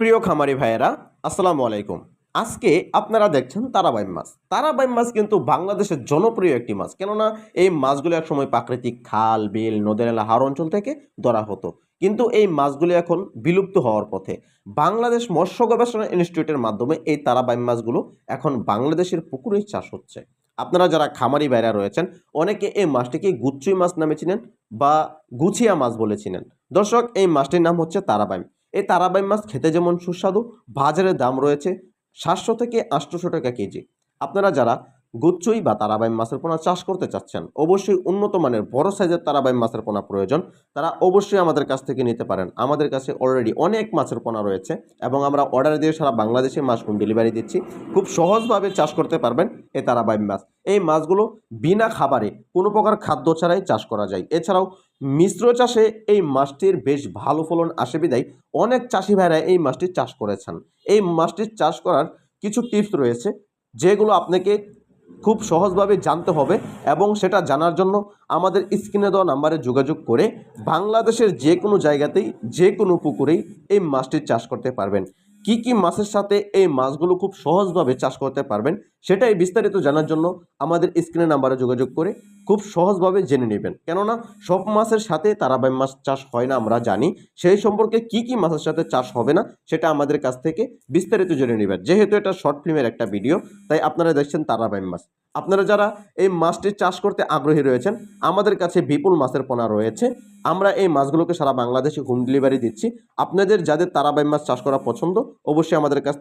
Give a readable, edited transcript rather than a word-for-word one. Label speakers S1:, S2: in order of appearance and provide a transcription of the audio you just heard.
S1: প্রিয় খামারি ভাইয়েরা, আসসালামু আলাইকুম। আজকে আপনারা দেখছেন তারাবাই মাছ। তারাবাই মাছ কিন্তু বাংলাদেশের জনপ্রিয় একটি মাছ। কেননা এই মাছগুলো একসময় প্রাকৃতিক খাল, বিল, নদী নালা, হাওর অঞ্চল থেকে ধরা হতো। কিন্তু এই মাছগুলো এখন বিলুপ্ত হওয়ার পথে। বাংলাদেশ মৎস্য গবেষণা ইনস্টিটিউটের মাধ্যমে এই তারাবাই মাছগুলো এখন বাংলাদেশের পুকুরেই চাষ হচ্ছে। আপনারা যারা খামারি ভাইরা রয়েছেন, অনেকে এই মাছটিকে গুচ্ছুই মাছ নামে চিনেন বা গুছিয়া মাছ বলে চিনেন। দর্শক, এই মাছটির নাম হচ্ছে তারাবাই। এই তারাবাই মাছ খেতে যেমন সুস্বাদু, বাজারে দাম রয়েছে 700 থেকে 800 টাকা কেজি। আপনারা যারা গুচ্ছই বা তারাবাই মাছের পোনা চাষ করতে চাচ্ছেন, অবশ্যই উন্নত মানের বড় সাইজের তারাবাই মাছের পোনা প্রয়োজন, তারা অবশ্যই আমাদের কাছ থেকে নিতে পারেন। আমাদের কাছে অলরেডি অনেক মাছের পোনা রয়েছে এবং আমরা অর্ডার দিয়ে সারা বাংলাদেশে মাছ হোম ডেলিভারি দিচ্ছি। খুব সহজভাবে চাষ করতে পারবেন এই তারাবাই মাছ। এই মাছগুলো বিনা খাবারে কোনো প্রকার খাদ্য ছাড়াই চাষ করা যায়। এছাড়াও মিশ্র চাষে এই মাছটির বেশ ভালো ফলন আসে বিধায় অনেক চাষি ভাইরা এই মাছটির চাষ করেছেন। এই মাছটির চাষ করার কিছু টিপস রয়েছে, যেগুলো আপনাকে খুব সহজভাবে জানতে হবে এবং সেটা জানার জন্য আমাদের স্ক্রিনে দেওয়া নাম্বারে যোগাযোগ করে বাংলাদেশের যে কোনো জায়গাতেই, যে কোনো পুকুরেই এই মাছটির চাষ করতে পারবেন। কি কি মাছের সাথে এই মাছগুলো খুব সহজভাবে চাষ করতে পারবেন, সেটাই বিস্তারিত জানার জন্য আমাদের স্ক্রিনে নাম্বারে যোগাযোগ করে খুব সহজভাবে জেনে নেবেন। কেননা সব মাছের সাথে তারাবাই মাছ চাষ হয় না, আমরা জানি। সেই সম্পর্কে কি কি মাছের সাথে চাষ হবে না, সেটা আমাদের কাছ থেকে বিস্তারিত জেনে নেবেন। যেহেতু এটা শর্ট ফিল্মের একটা ভিডিও, তাই আপনারা দেখছেন তারাবাই মাছ। আপনারা যারা এই মাছটি চাষ করতে আগ্রহী রয়েছেন, আমাদের কাছে বিপুল মাছের পোনা রয়েছে। আমরা এই মাছগুলোকে সারা বাংলাদেশে হোম ডেলিভারি দিচ্ছি। আপনাদের যাদের তারাবাই মাছ চাষ করা পছন্দ, অবশ্যই আমাদের কাছ